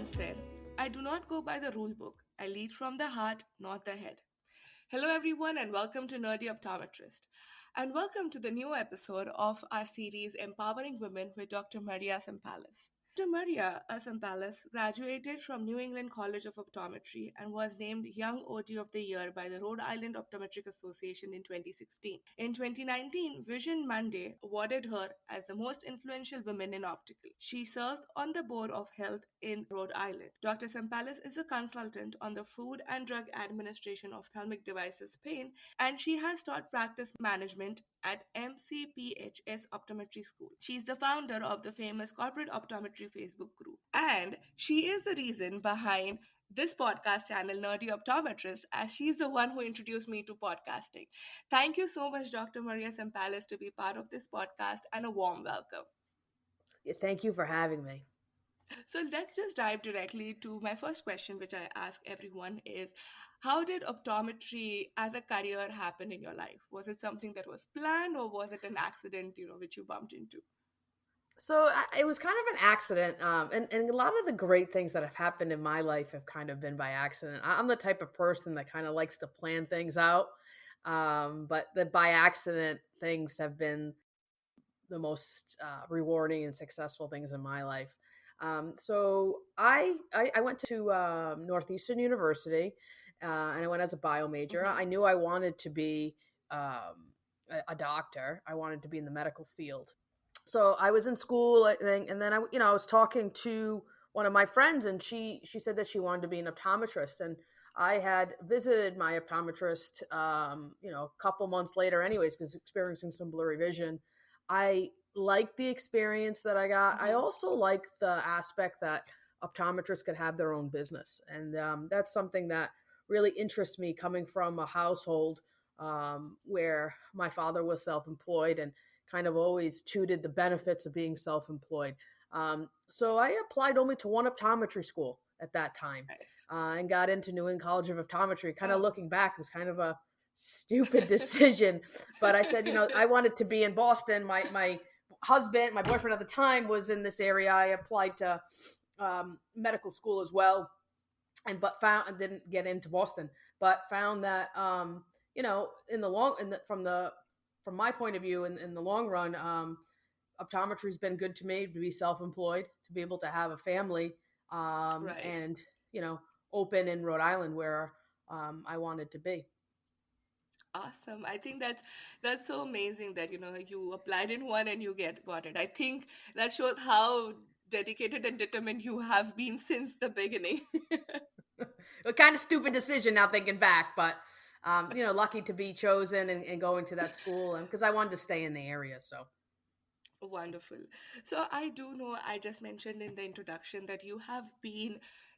once said, I do not go by the rule book. I lead from the heart, not the head. Hello, everyone, and welcome to Nerdy Optometrist. And welcome to the new episode of our series Empowering Women with Dr. Maria Sampalis. Dr. Maria Sampalis graduated from New England College of Optometry and was named Young OT of the Year by the Rhode Island Optometric Association in 2016. In 2019, Vision Monday awarded her as the most influential woman in optical. She serves on the board of health in Rhode Island. Dr. Sampalis is a consultant on the Food and Drug Administration of ophthalmic devices pain, and she has taught practice management at MCPHS Optometry School. She's the founder of the famous Corporate Optometry Facebook group, and she is the reason behind this podcast channel, Nerdy Optometrist, as she's the one who introduced me to podcasting. Thank you so much, Dr. Maria Sampalis, to be part of this podcast, and a warm welcome. Thank you for having me. So let's just dive directly to my first question, which I ask everyone is, how did optometry as a career happen in your life? Was it something that was planned, or was it an accident, which you bumped into? So it was kind of an accident. And a lot of the great things that have happened in my life have kind of been by accident. I'm the type of person that kind of likes to plan things out. But the by accident things have been the most rewarding and successful things in my life. So I went to Northeastern University and I went as a bio major. Mm-hmm. I knew I wanted to be a doctor. I wanted to be in the medical field. So I was in school, I think, and then I was talking to one of my friends, and she said that she wanted to be an optometrist, and I had visited my optometrist, a couple months later, anyways, because experiencing some blurry vision. I liked the experience that I got. I also liked the aspect that optometrists could have their own business, and that's something that really interests me, coming from a household where my father was self-employed and kind of always touted the benefits of being self-employed. So I applied only to one optometry school at that time. Nice. And got into New England College of Optometry. Kind of looking back, it was kind of a stupid decision, but I said, I wanted to be in Boston. My husband, my boyfriend at the time, was in this area. I applied to medical school as well, but didn't get into Boston, but found that from my point of view, in the long run, optometry has been good to me, to be self-employed, to be able to have a family, Right. and open in Rhode Island where I wanted to be. Awesome. I think that's so amazing that you applied in one and you got it. I think that shows how dedicated and determined you have been since the beginning. A kind of stupid decision now thinking back, but lucky to be chosen and going to that school, and because I wanted to stay in the area. So Wonderful. So I do know, I just mentioned in the introduction that you have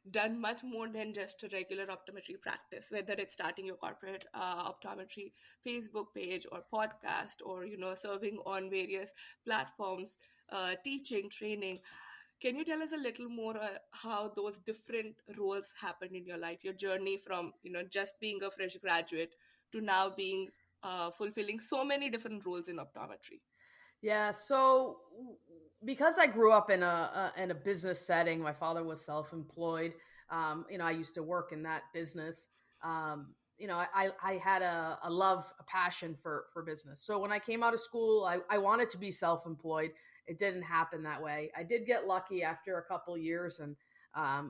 done much more than just a regular optometry practice, whether it's starting your corporate optometry Facebook page or podcast, or serving on various platforms, teaching, training. Can you tell us a little more how those different roles happened in your life, your journey from just being a fresh graduate to now being fulfilling so many different roles in optometry? yeah, so because I grew up in a business setting, my father was self-employed. I used to work in that business. I had a love, a passion for business. So when I came out of school, I wanted to be self-employed. It didn't happen that way. I did get lucky after a couple of years and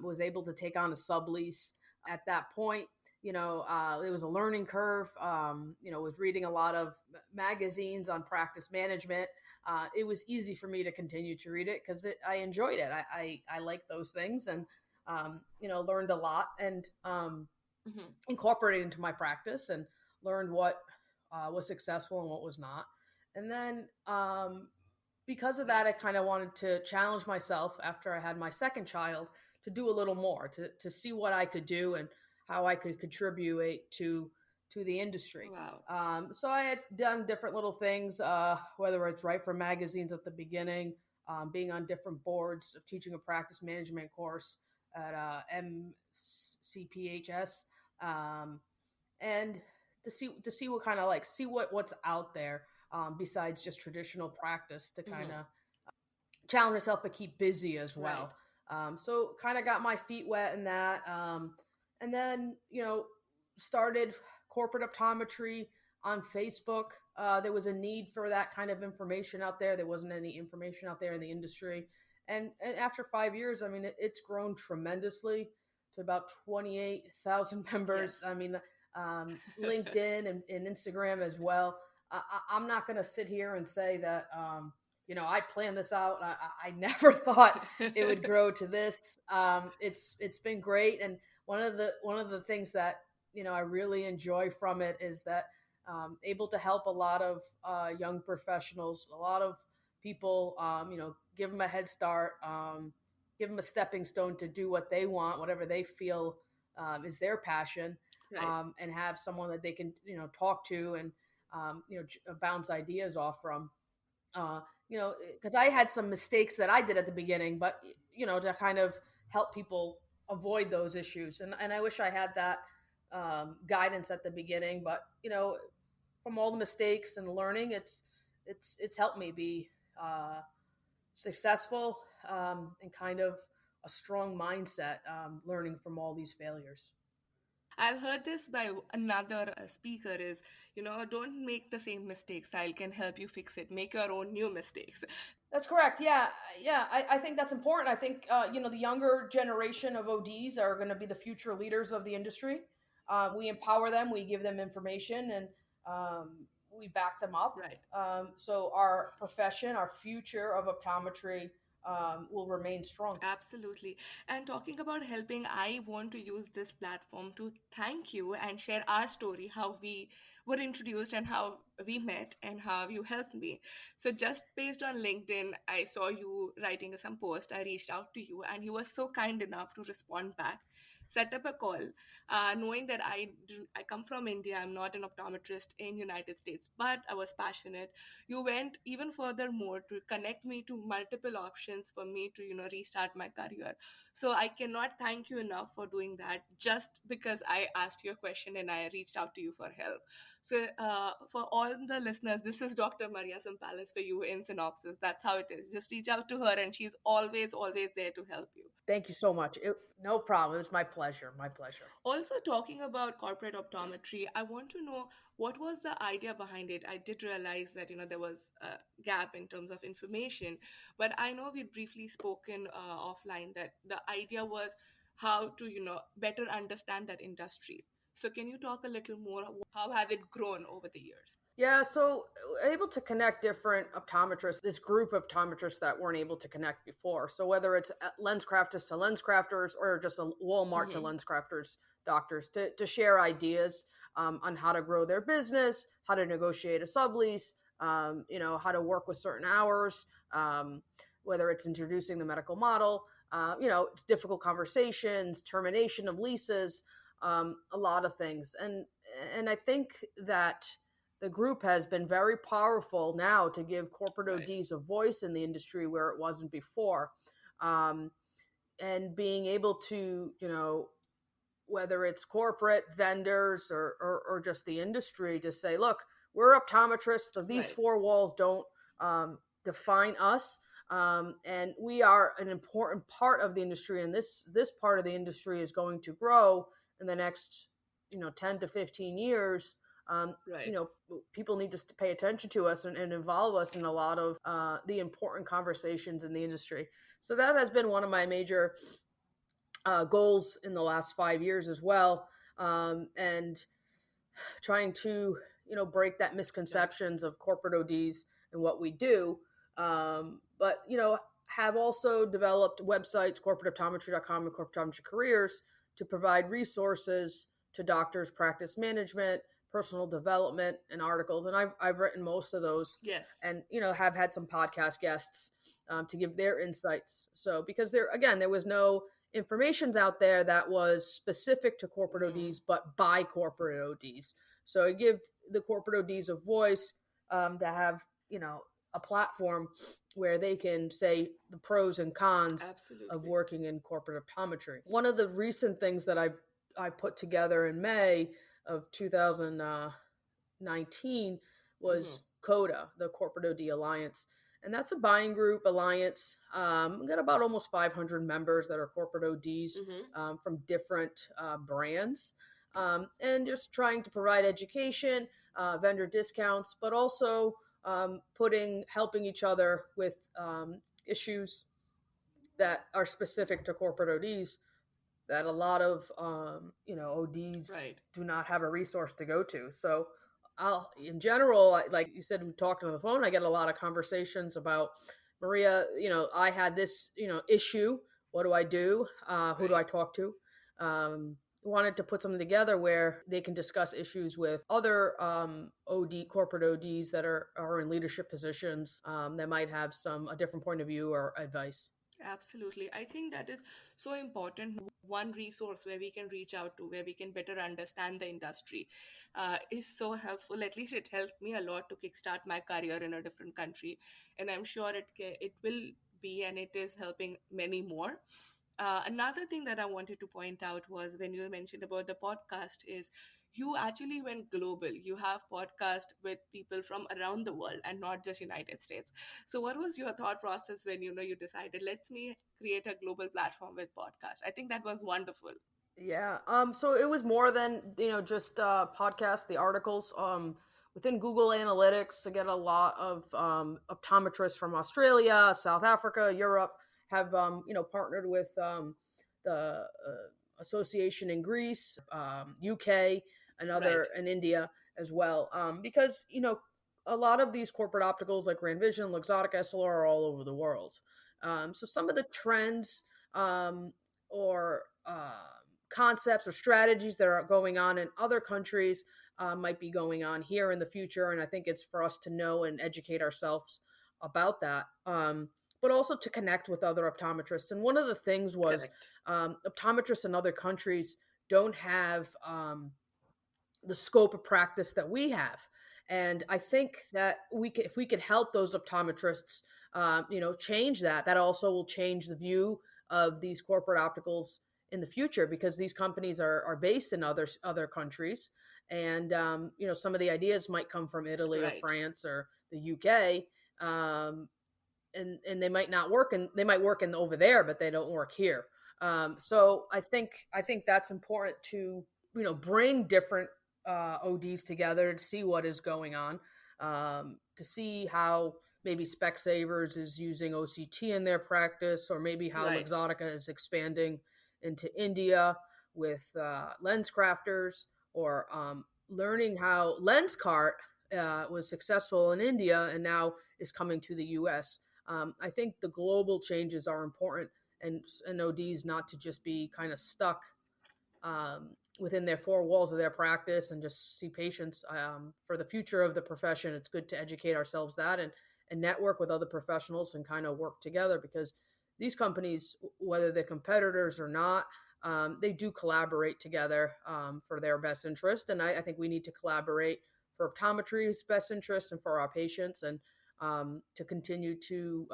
was able to take on a sublease. At that point, it was a learning curve. Was reading a lot of magazines on practice management. It was easy for me to continue to read it because I enjoyed it. I like those things, and learned a lot, and incorporated into my practice, and learned what was successful and what was not. And then because of that, I kind of wanted to challenge myself after I had my second child to do a little more, to see what I could do and how I could contribute to the industry. Wow. So I had done different little things, whether it's write for magazines at the beginning, being on different boards of teaching a practice management course at MCPHS, and to see what kind of see what's out there besides just traditional practice, to kind of challenge myself but keep busy as well. So kind of got my feet wet in that. And then, started corporate optometry on Facebook. There was a need for that kind of information out there. There wasn't any information out there in the industry. And after 5 years, I mean, it's grown tremendously to about 28,000 members. Yes. I mean, LinkedIn and Instagram as well. I'm not going to sit here and say that, I planned this out. I never thought it would grow to this. It's been great. And one of the things that, I really enjoy from it is that able to help a lot of young professionals, a lot of people, give them a head start, give them a stepping stone to do what they want, whatever they feel is their passion, Right. and have someone that they can, talk to and, bounce ideas off from. Because I had some mistakes that I did at the beginning, but, to kind of help people avoid those issues. And I wish I had that guidance at the beginning, but, from all the mistakes and learning, it's helped me be successful, and kind of a strong mindset, learning from all these failures. I've heard this by another speaker is, don't make the same mistakes. Style can help you fix it. Make your own new mistakes. That's correct. Yeah, yeah. I think that's important. I think the younger generation of ODs are going to be the future leaders of the industry. We empower them. We give them information, and we back them up. Right. So our profession, our future of optometry, will remain strong. Absolutely. And talking about helping, I want to use this platform to thank you and share our story, how we were introduced and how we met and how you helped me. So, just based on LinkedIn, I saw you writing some post. I reached out to you, and you were so kind enough to respond back. Set up a call, knowing that I come from India. I'm not an optometrist in United States, but I was passionate. You went even further more to connect me to multiple options for me to restart my career. So I cannot thank you enough for doing that, just because I asked you a question and I reached out to you for help. So for all the listeners, this is Dr. Maria Sampalis for you in synopsis. That's how it is. Just reach out to her, and she's always there to help you. Thank you so much. No problem. It was my pleasure. My pleasure. Also, talking about corporate optometry, I want to know what was the idea behind it. I did realize that there was a gap in terms of information, but I know we briefly spoken offline that the idea was how to better understand that industry. So, can you talk a little more? How has it grown over the years? Yeah, so able to connect different optometrists, this group of optometrists that weren't able to connect before. So whether it's lens crafters to lens crafters or just a Walmart to Mm-hmm. lens crafters, doctors to share ideas on how to grow their business, how to negotiate a sublease, how to work with certain hours, whether it's introducing the medical model, it's difficult conversations, termination of leases, a lot of things. And I think that the group has been very powerful now to give corporate Right. ODs a voice in the industry where it wasn't before. Um, and being able to, whether it's corporate vendors or just the industry, to say, look, we're optometrists. So these Right. four walls don't define us. And we are an important part of the industry. And this part of the industry is going to grow in the next, 10 to 15 years. Right. People need to pay attention to us and involve us in a lot of the important conversations in the industry. So that has been one of my major goals in the last 5 years as well. And trying to, break that misconceptions of corporate ODs and what we do. But, have also developed websites, corporateoptometry.com and corporate optometry careers, to provide resources to doctors, practice management, personal development, and articles. And I've written most of those, Yes. and have had some podcast guests to give their insights. So because there was no information out there that was specific to corporate Mhm. ODs, but by corporate ODs. So I give the corporate ODs a voice, to have a platform where they can say the pros and cons of Absolutely. working in corporate optometry. One of the recent things that I put together in May of 2019 Mhm. was CODA, the Corporate OD Alliance. And that's a buying group alliance. We got about almost 500 members that are corporate ODs Mm-hmm. from different brands, and just trying to provide education, vendor discounts, but also helping each other with issues that are specific to corporate ODs that a lot of ODs Right. do not have a resource to go to. So in general, like you said, we talked on the phone. I get a lot of conversations about, Maria, I had this issue. What do I do? Who do Right. I talk to? Wanted to put something together where they can discuss issues with other corporate ODs that are in leadership positions, that might have a different point of view or advice. Absolutely. I think that is so important. One resource where we can reach out to, where we can better understand the industry, is so helpful. At least it helped me a lot to kickstart my career in a different country, and I'm sure it will be, and it is helping many more. Another thing that I wanted to point out was when you mentioned about the podcast is you actually went global. You have podcast with people from around the world and not just United States. So what was your thought process when you decided, let me create a global platform with podcast? I think that was wonderful. Yeah. So it was more than, just podcasts, the articles. Within Google Analytics, I get a lot of optometrists from Australia, South Africa, Europe have partnered with the association in Greece, UK, Right. and India as well. Because a lot of these corporate opticals like Grand Vision, Luxottica, SLR are all over the world. So some of the trends or concepts or strategies that are going on in other countries might be going on here in the future. And I think it's for us to know and educate ourselves about that. But also to connect with other optometrists. And one of the things was Correct. optometrists in other countries don't have the scope of practice that we have. And I think that if we could help those optometrists, change that also will change the view of these corporate opticals in the future, because these companies are based in other countries, and some of the ideas might come from Italy or Right. France or the UK, and they might not work, and they might work in over there, but they don't work here. So I think that's important to bring different ODs together to see what is going on, to see how maybe Specsavers is using OCT in their practice, or maybe how Right. Luxottica is expanding into India with lens crafters, or learning how LensCart was successful in India and now is coming to the US. I think the global changes are important, and ODs not to just be kind of stuck within their four walls of their practice and just see patients. For the future of the profession, it's good to educate ourselves and network with other professionals and kind of work together, because these companies, whether they're competitors or not, they do collaborate together for their best interest. And I think we need to collaborate for optometry's best interest and for our patients, and to continue to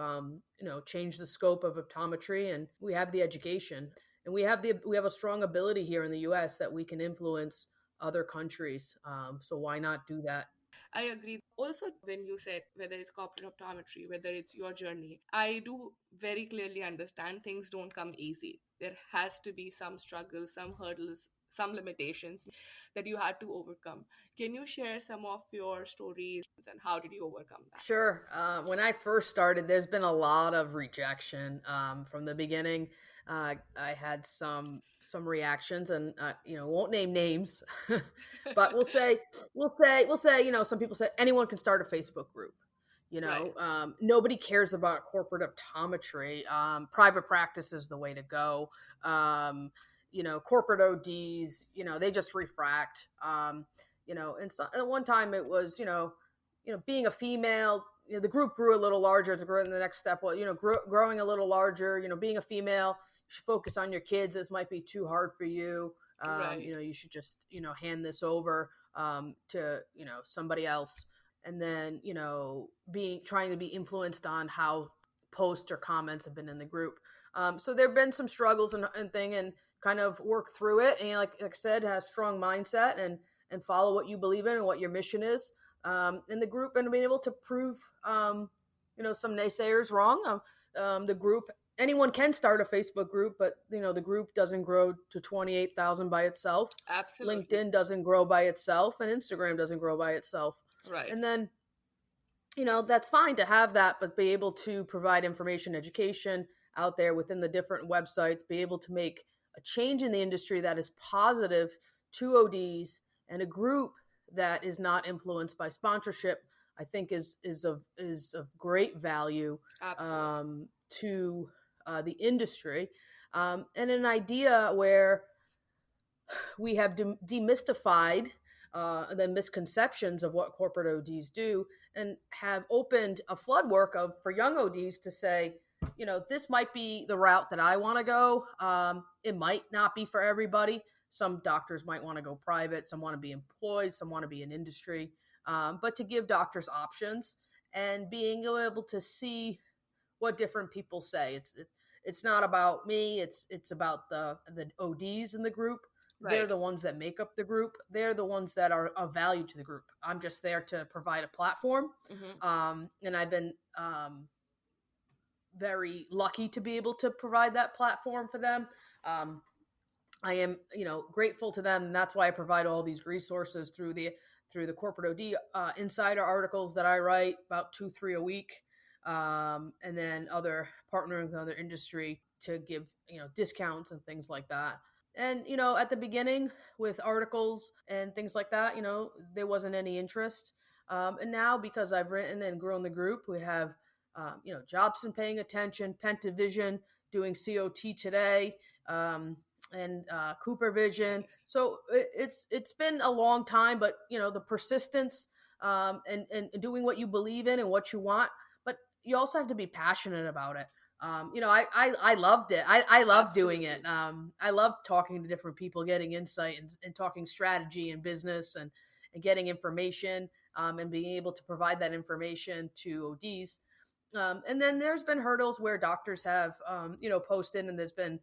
change the scope of optometry. And we have the education, and we have a strong ability here in the U.S. that we can influence other countries. So why not do that? I agree. Also, when you said whether it's corporate optometry, whether it's your journey, I do very clearly understand things don't come easy. There has to be some struggles, some hurdles, some limitations that you had to overcome. Can you share some of your stories and how did you overcome that? Sure. When I first started, there's been a lot of rejection from the beginning. I had some reactions, and won't name names, but we'll say some people say anyone can start a Facebook group. Right. Nobody cares about corporate optometry. Private practice is the way to go. Corporate ODs, they just refract. And so, at one time it was, being a female, the group grew a little larger. It's growing. The next step was, growing a little larger. Being a female, you should focus on your kids. This might be too hard for you. Right. You should just, hand this over to, somebody else. And then, trying to be influenced on how posts or comments have been in the group. So there have been some struggles and kind of work through it. And like I said, have a strong mindset and follow what you believe in and what your mission is in the group, and being able to prove some naysayers wrong. The group, anyone can start a Facebook group, but the group doesn't grow to 28,000 by itself. Absolutely. LinkedIn doesn't grow by itself, and Instagram doesn't grow by itself. Right. And then that's fine to have that, but be able to provide information, education out there within the different websites, be able to make a change in the industry that is positive to ODs, and a group that is not influenced by sponsorship, I think is of great value Absolutely. to the industry, and an idea where we have demystified the misconceptions of what corporate ODs do, and have opened a flood work for young ODs to say, this might be the route that I want to go. It might not be for everybody. Some doctors might want to go private, some want to be employed, some want to be in industry, but to give doctors options and being able to see what different people say. It's not about me. It's about the ODs in the group. They're Right. the ones that make up the group. They're the ones that are of value to the group. I'm just there to provide a platform, Hmm. and I've been very lucky to be able to provide that platform for them. Um, I am, grateful to them, and that's why I provide all these resources through the corporate OD insider articles that I write, about 2-3 a week, and then other partnering with other industry to give discounts and things like that. And at the beginning with articles and things like that, there wasn't any interest. And now, because I've written and grown the group, we have Jobson paying attention, Pentavision doing COT today. And Cooper Vision. Nice. So it's been a long time, but the persistence, and doing what you believe in and what you want, but you also have to be passionate about it. I loved it. I love doing it. Absolutely. I love talking to different people, getting insight, and talking strategy and business, and getting information, and being able to provide that information to ODs. And then there's been hurdles where doctors have, posted, and there's been,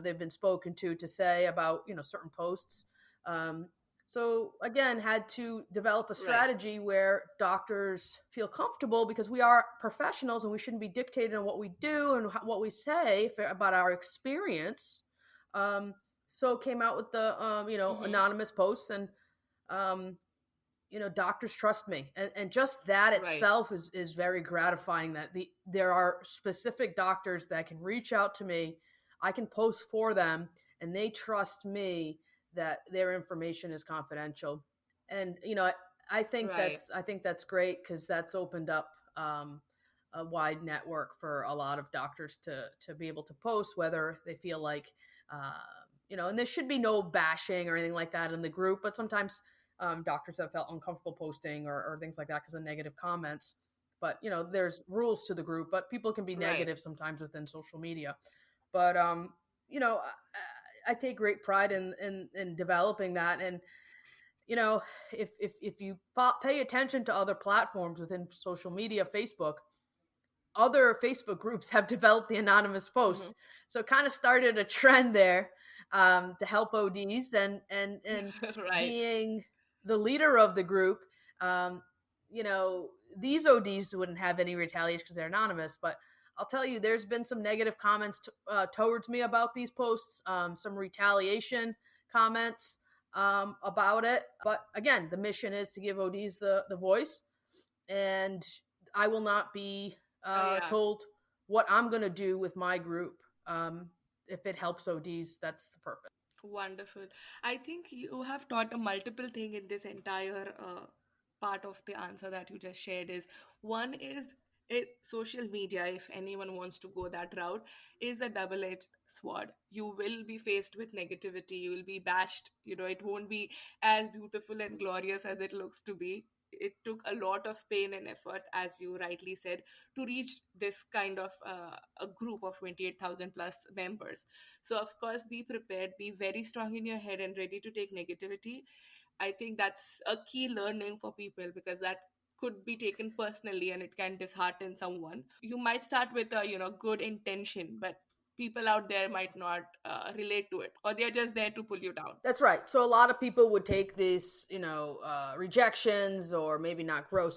they've been spoken to say about, certain posts. Um, so again, had to develop a Right. strategy where doctors feel comfortable, because we are professionals and we shouldn't be dictated on what we do and what we say about our experience. So came out with the, Hmm. anonymous posts, and um, doctors trust me, and just that Right. itself is very gratifying, that there are specific doctors that can reach out to me, I can post for them, and they trust me that their information is confidential. And Right. I think that's great, because that's opened up a wide network for a lot of doctors to be able to post, whether they feel like uh, and there should be no bashing or anything like that in the group, but sometimes doctors have felt uncomfortable posting, or things like that, because of negative comments. But there's rules to the group, but people can be Right. negative sometimes within social media. But I take great pride in developing that. And you know, if you pay attention to other platforms within social media, Facebook, other Facebook groups have developed the anonymous Hmm. post. So it kind of started a trend there, to help ODs, and Right. being the leader of the group. Um, you know, these ODs wouldn't have any retaliation because they're anonymous, but I'll tell you, there's been some negative comments towards me about these posts, some retaliation comments about it. But again, the mission is to give ODs the voice, and I will not be Yeah. told what I'm going to do with my group. If it helps ODs, that's the purpose. Wonderful. I think you have taught a multiple thing in this entire part of the answer that you just shared. Is one is social media, if anyone wants to go that route, is a double-edged sword. You will be faced with negativity. You will be bashed. It won't be as beautiful and glorious as it looks to be. It took a lot of pain and effort, as you rightly said, to reach this kind of a group of 28,000 plus members. So, of course, be prepared, be very strong in your head and ready to take negativity. I think that's a key learning for people, because that could be taken personally and it can dishearten someone. You might start with a good intention, but people out there might not relate to it, or they're just there to pull you down. That's right. So a lot of people would take these, rejections or maybe not grow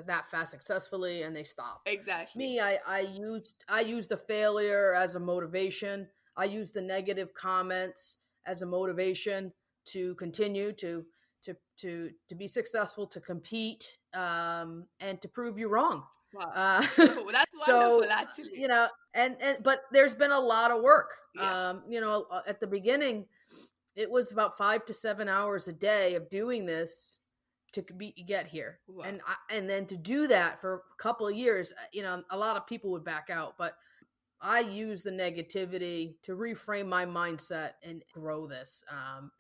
that fast successfully, and they stop. Exactly. Me, I used the failure as a motivation. I used the negative comments as a motivation to continue to be successful, to compete, and to prove you wrong. Wow. Uh, Oh, that's wonderful, so actually. and but there's been a lot of work. Yes. At the beginning, it was about 5 to 7 hours a day of doing this to get here, Wow. and then to do that for a couple of years. A lot of people would back out, but I use the negativity to reframe my mindset and grow this.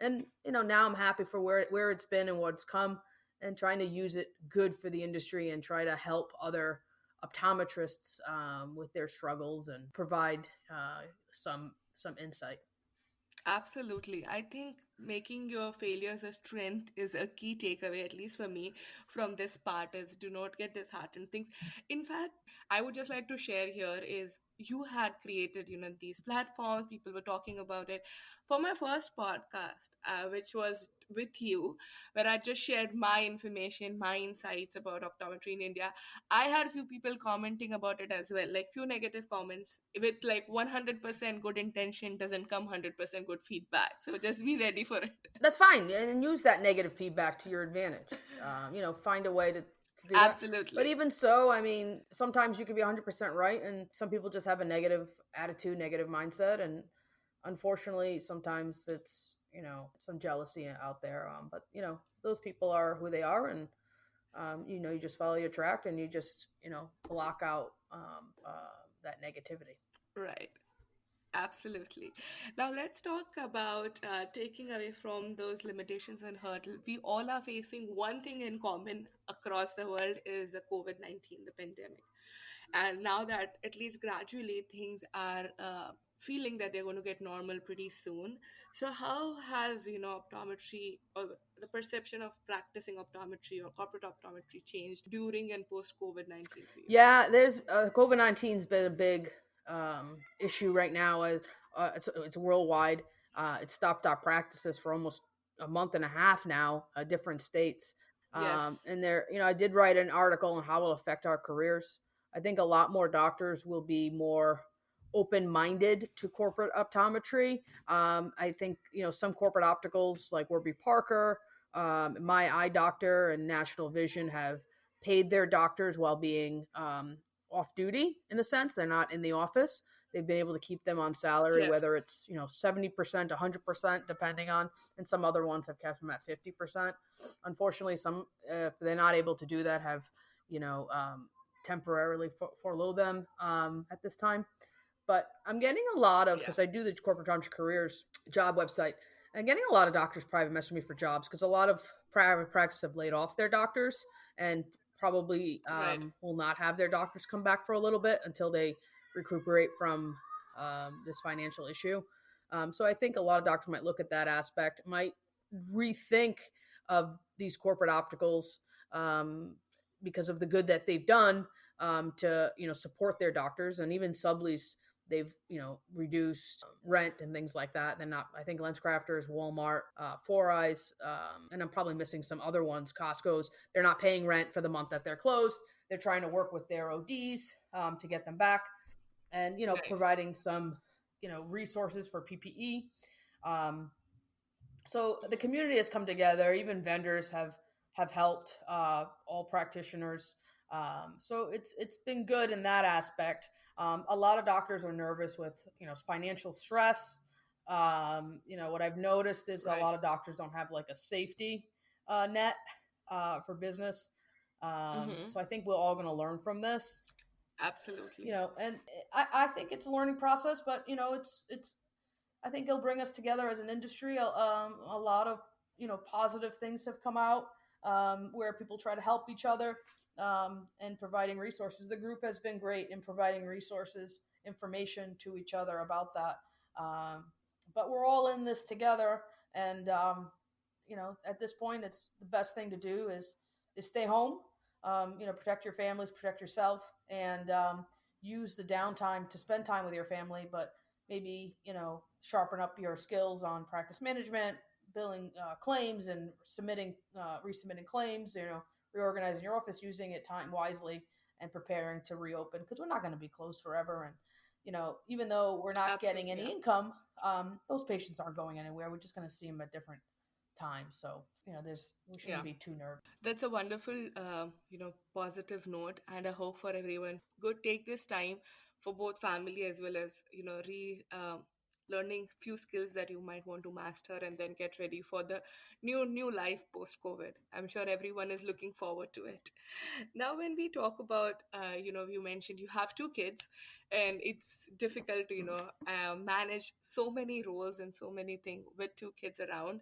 And now I'm happy for where it's been and what's come, and trying to use it good for the industry and try to help other optometrists with their struggles and provide some insight. Absolutely. I think making your failures a strength is a key takeaway, at least for me, from this part is do not get disheartened. Things. In fact, I would just like to share here is you had created, these platforms, people were talking about it. For my first podcast, which was with you, where I just shared my information, my insights about optometry in India, I had a few people commenting about it as well, like few negative comments with like 100% good intention doesn't come 100% good feedback. So just be ready for it. That's fine, and use that negative feedback to your advantage. Find a way to do that. But Absolutely. even so, I mean, sometimes you could be 100% right, and some people just have a negative attitude, negative mindset, and unfortunately, sometimes it's some jealousy out there. But those people are who they are, and you just follow your track, and you just block out that negativity. Right. Absolutely. Now let's talk about taking away from those limitations and hurdles. We all are facing one thing in common across the world is the COVID-19, the pandemic. And now that at least gradually things are feeling that they're going to get normal pretty soon. So how has, optometry or the perception of practicing optometry or corporate optometry changed during and post COVID-19 for you? Yeah, there's COVID-19's been a big issue right now. It's worldwide. It stopped our practices for almost a month and a half now, different states. Yes. And there, I did write an article on how it will affect our careers. I think a lot more doctors will be more open-minded to corporate optometry. I think some corporate opticals like Warby Parker, my eye doctor, and National Vision have paid their doctors while being off duty. In a sense, they're not in the office. They've been able to keep them on salary, Yes. whether it's 70%, 100%, depending on, and some other ones have kept them at 50%. Unfortunately, some if they're not able to do that, have temporarily furlough them at this time. But I'm getting a lot of, Yeah. because I do the corporate optometry careers job website, I'm getting a lot of doctors private messaging me for jobs, because a lot of private practices have laid off their doctors, and probably Right. will not have their doctors come back for a little bit until they recuperate from this financial issue. So I think a lot of doctors might look at that aspect, might rethink of these corporate opticals, because of the good that they've done, to support their doctors, and even sublease. They've reduced rent and things like that. They're not. I think LensCrafters, Walmart, Four Eyes, and I'm probably missing some other ones. Costco's. They're not paying rent for the month that they're closed. They're trying to work with their ODs to get them back, and Nice. providing some resources for PPE. So the community has come together. Even vendors have helped all practitioners. So it's been good in that aspect. A lot of doctors are nervous with financial stress. What I've noticed is a Right. lot of doctors don't have like a safety net for business. Mm-hmm. So I think we're all going to learn from this. Absolutely. And I think it's a learning process, but it's I think it'll bring us together as an industry. A lot of positive things have come out, where people try to help each other, and providing resources. The group has been great in providing resources, information to each other about that. Um, but we're all in this together, and at this point, it's the best thing to do is stay home. Protect your families, protect yourself, and use the downtime to spend time with your family, but maybe, sharpen up your skills on practice management, billing claims, and resubmitting claims, reorganizing your office, using it time wisely, and preparing to reopen, because we're not going to be closed forever. And, even though we're not getting Absolutely. any Yeah. income, those patients aren't going anywhere. We're just going to see them at different times. So, we shouldn't Yeah. be too nervous. That's a wonderful, positive note, and I hope for everyone good take this time for both family as well as learning few skills that you might want to master, and then get ready for the new life post COVID. I'm sure everyone is looking forward to it. Now, when we talk about, you mentioned you have two kids, and it's difficult to manage so many roles and so many things with two kids around.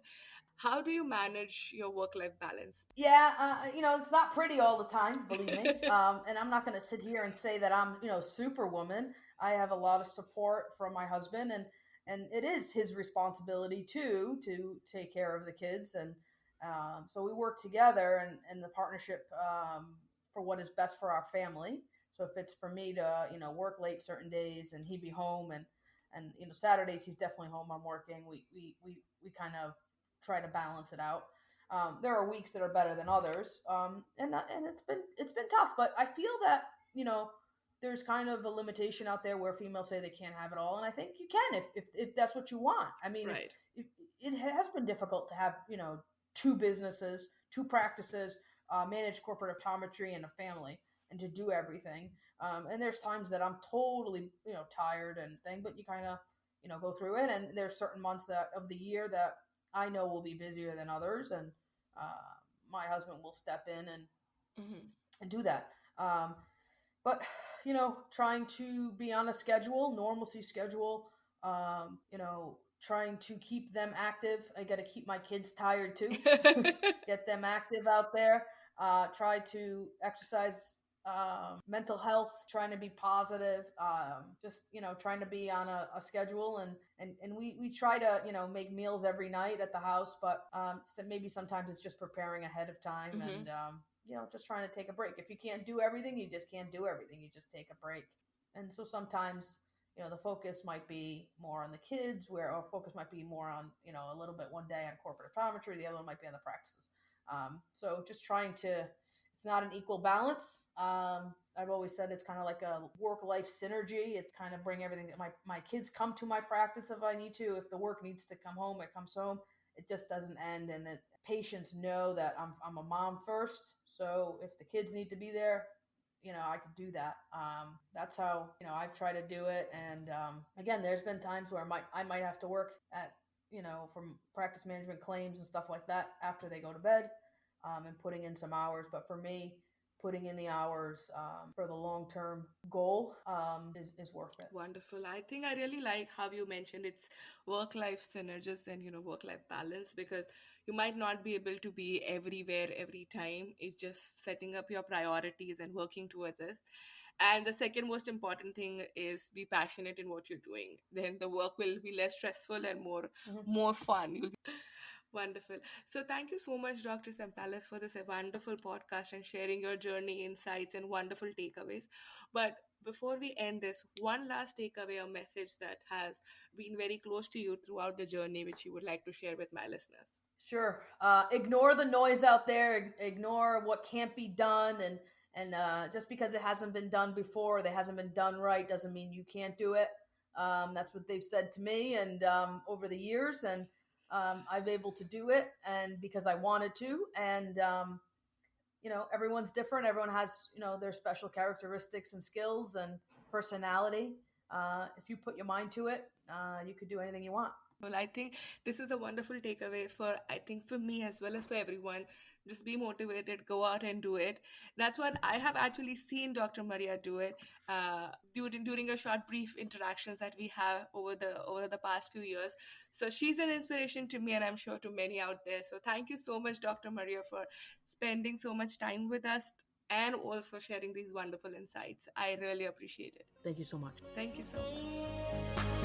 How do you manage your work life balance? Yeah, it's not pretty all the time, believe me. And I'm not going to sit here and say that I'm, superwoman. I have a lot of support from my husband, and it is his responsibility too to take care of the kids, and so we work together, and the partnership, for what is best for our family. So if it's for me to, work late certain days and he be home, and Saturdays he's definitely home. I'm working. We kind of try to balance it out. There are weeks that are better than others, and it's been tough. But I feel that there's kind of a limitation out there where females say they can't have it all, and I think you can if that's what you want. I mean, Right. if it has been difficult to have two businesses, two practices, manage corporate optometry and a family, and to do everything. And there's times that I'm totally tired and thing, but you kind of go through it. And there's certain months that of the year that I know will be busier than others, and uh, my husband will step in Hmm. and do that. But trying to be on a schedule, normalcy schedule, trying to keep them active. I got to keep my kids tired too. Get them active out there. Try to exercise. Mental health, trying to be positive, just trying to be on a schedule, and we try to make meals every night at the house, but so maybe sometimes it's just preparing ahead of time, Hmm. and just trying to take a break. If you can't do everything, you just can't do everything. You just take a break. And so sometimes the focus might be more on the kids, where our focus might be more on a little bit one day on corporate optometry, the other one might be on the practices. So just trying to, it's not an equal balance. I've always said it's kind of like a work-life synergy. It's kind of bring everything that my kids come to my practice if I need to. If the work needs to come home, it comes home. It just doesn't end. And patients know that I'm a mom first. So if the kids need to be there, I can do that. That's how I've tried to do it. And again, there's been times where I might have to work at from practice management claims and stuff like that after they go to bed, and putting in some hours. But for me, putting in the hours for the long term goal is worth it. Wonderful. I think I really like how you mentioned it's work life synergist and work life balance, because you might not be able to be everywhere every time. It's just setting up your priorities and working towards it. And the second most important thing is be passionate in what you're doing. Then the work will be less stressful and Mm-hmm. more fun. You'll Wonderful. So, thank you so much, Dr. Sampalis, for this wonderful podcast and sharing your journey, insights, and wonderful takeaways. But before we end this, one last takeaway or message that has been very close to you throughout the journey, which you would like to share with my listeners. Sure. Ignore the noise out there. Ignore what can't be done, and just because it hasn't been done before, that hasn't been done right, doesn't mean you can't do it. That's what they've said to me, and over the years, and I've able to do it, and because I wanted to, and everyone's different. Everyone has their special characteristics and skills and personality. If you put your mind to it, you could do anything you want. Well, I think this is a wonderful takeaway for, I think, for me as well as for everyone. Just be motivated, go out and do it. That's what I have actually seen Dr. Maria do it during a short, brief interactions that we have over the past few years. So she's an inspiration to me, and I'm sure to many out there. So thank you so much, Dr. Maria, for spending so much time with us and also sharing these wonderful insights. I really appreciate it. Thank you so much. Thank you so much.